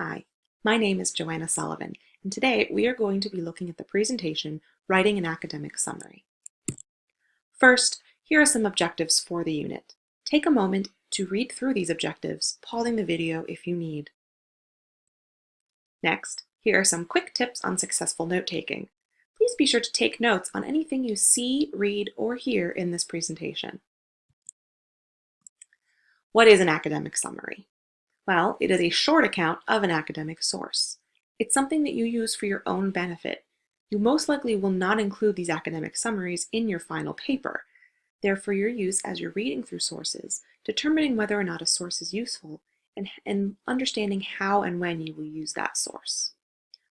Hi, my name is Joanna Sullivan, and today we are going to be looking at the presentation, Writing an Academic Summary. First, here are some objectives for the unit. Take a moment to read through these objectives, pausing the video if you need. Next, here are some quick tips on successful note-taking. Please be sure to take notes on anything you see, read, or hear in this presentation. What is an academic summary? Well, it is a short account of an academic source. It's something that you use for your own benefit. You most likely will not include these academic summaries in your final paper. They're for your use as you're reading through sources, determining whether or not a source is useful, and understanding how and when you will use that source.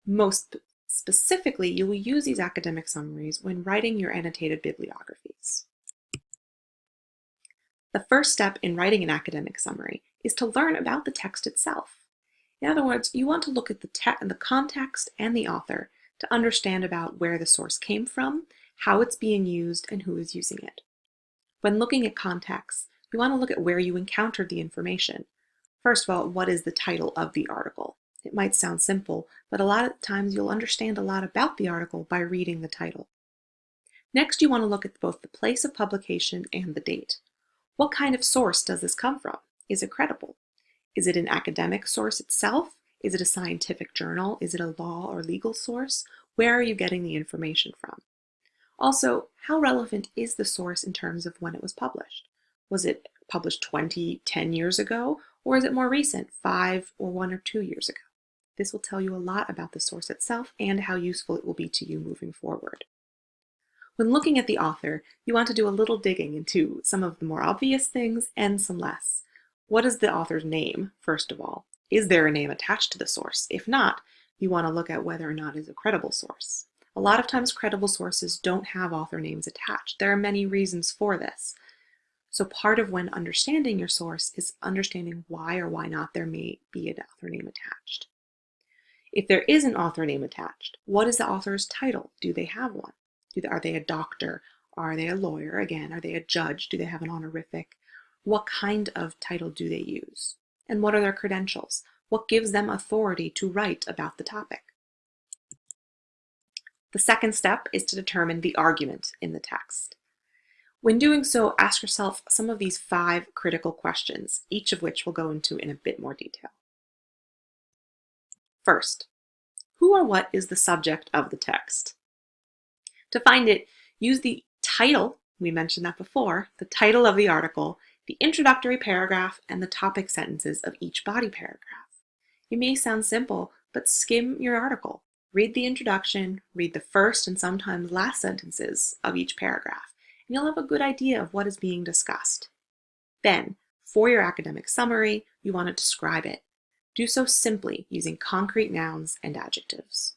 Most specifically, you will use these academic summaries when writing your annotated bibliographies. The first step in writing an academic summary is to learn about the text itself. In other words, you want to look at the context and the author to understand about where the source came from, how it's being used, and who is using it. When looking at context, you want to look at where you encountered the information. First of all, what is the title of the article? It might sound simple, but a lot of times you'll understand a lot about the article by reading the title. Next, you want to look at both the place of publication and the date. What kind of source does this come from? Is it credible? Is it an academic source itself? Is it a scientific journal? Is it a law or legal source? Where are you getting the information from? Also, how relevant is the source in terms of when it was published? Was it published 10 years ago, or is it more recent, 5 or 1 or 2 years ago? This will tell you a lot about the source itself and how useful it will be to you moving forward. When looking at the author, you want to do a little digging into some of the more obvious things and some less. What is the author's name, first of all? Is there a name attached to the source? If not, you want to look at whether or not it is a credible source. A lot of times credible sources don't have author names attached. There are many reasons for this. So part of when understanding your source is understanding why or why not there may be an author name attached. If there is an author name attached, what is the author's title? Do they have one? Are they a doctor? Are they a lawyer? Again, are they a judge? Do they have an honorific? What kind of title do they use? And what are their credentials? What gives them authority to write about the topic? The second step is to determine the argument in the text. When doing so, ask yourself some of these 5 critical questions, each of which we'll go into in a bit more detail. First, who or what is the subject of the text? To find it, use the title, we mentioned that before, the title of the article, the introductory paragraph, and the topic sentences of each body paragraph. It may sound simple, but skim your article. Read the introduction, read the first and sometimes last sentences of each paragraph, and you'll have a good idea of what is being discussed. Then, for your academic summary, you want to describe it. Do so simply using concrete nouns and adjectives.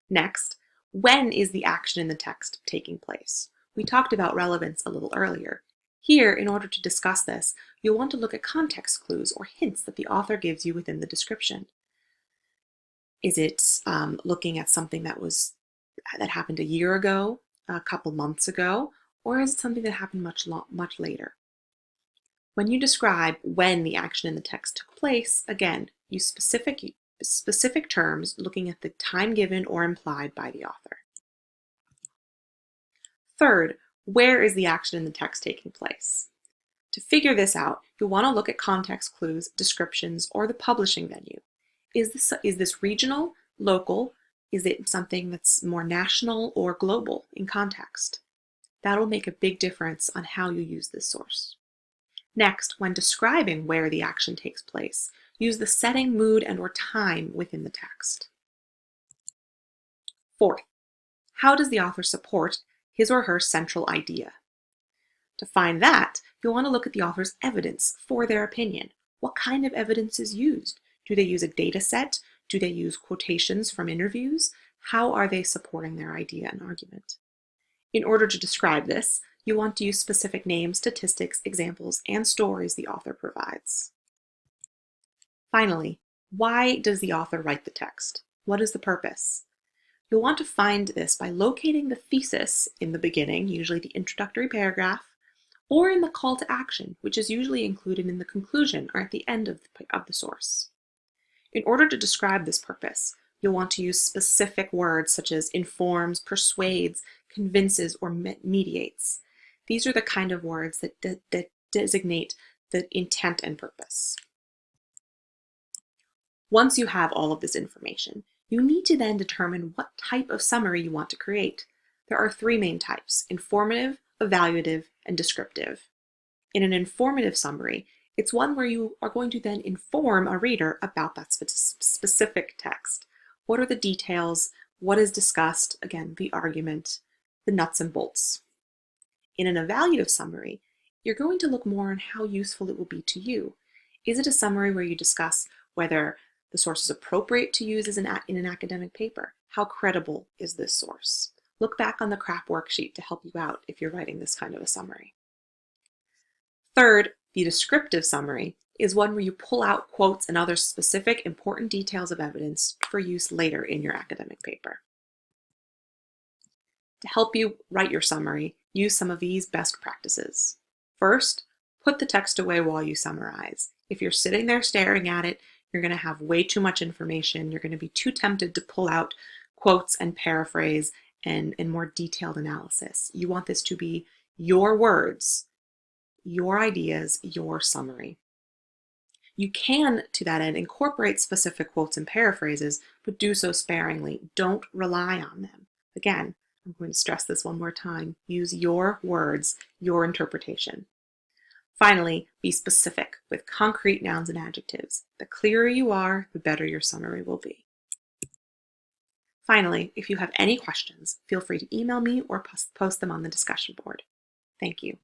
Next, when is the action in the text taking place? We talked about relevance a little earlier. Here, in order to discuss this, you'll want to look at context clues or hints that the author gives you within the description. Is it looking at something that happened a year ago, a couple months ago, or is it something that happened much later? When you describe when the action in the text took place, again, use specific terms looking at the time given or implied by the author. Third, where is the action in the text taking place? To figure this out, you'll want to look at context clues, descriptions, or the publishing venue. Is this regional, local? Is it something that's more national or global in context? That'll make a big difference on how you use this source. Next, when describing where the action takes place, use the setting, mood, and/or time within the text. Fourth, how does the author support his or her central idea? To find that, you'll want to look at the author's evidence for their opinion. What kind of evidence is used? Do they use a data set? Do they use quotations from interviews? How are they supporting their idea and argument? In order to describe this, you want to use specific names, statistics, examples, and stories the author provides. Finally, why does the author write the text? What is the purpose? You'll want to find this by locating the thesis in the beginning, usually the introductory paragraph, or in the call to action, which is usually included in the conclusion or at the end of the source. In order to describe this purpose, you'll want to use specific words such as informs, persuades, convinces, or mediates. These are the kind of words that designate the intent and purpose. Once you have all of this information, you need to then determine what type of summary you want to create. There are three main types: informative, evaluative, and descriptive. In an informative summary, it's one where you are going to then inform a reader about that specific text. What are the details? What is discussed? Again, the argument, the nuts and bolts. In an evaluative summary, you're going to look more on how useful it will be to you. Is it a summary where you discuss whether the source is appropriate to use in an academic paper? How credible is this source? Look back on the CRAP worksheet to help you out if you're writing this kind of a summary. Third, the descriptive summary is one where you pull out quotes and other specific important details of evidence for use later in your academic paper. To help you write your summary, use some of these best practices. First, put the text away while you summarize. If you're sitting there staring at it, you're going to have way too much information. You're going to be too tempted to pull out quotes and paraphrase and more detailed analysis. You want this to be your words, your ideas, your summary. You can, to that end, incorporate specific quotes and paraphrases, but do so sparingly. Don't rely on them. Again, I'm going to stress this one more time. Use your words, your interpretation. Finally, be specific with concrete nouns and adjectives. The clearer you are, the better your summary will be. Finally, if you have any questions, feel free to email me or post them on the discussion board. Thank you.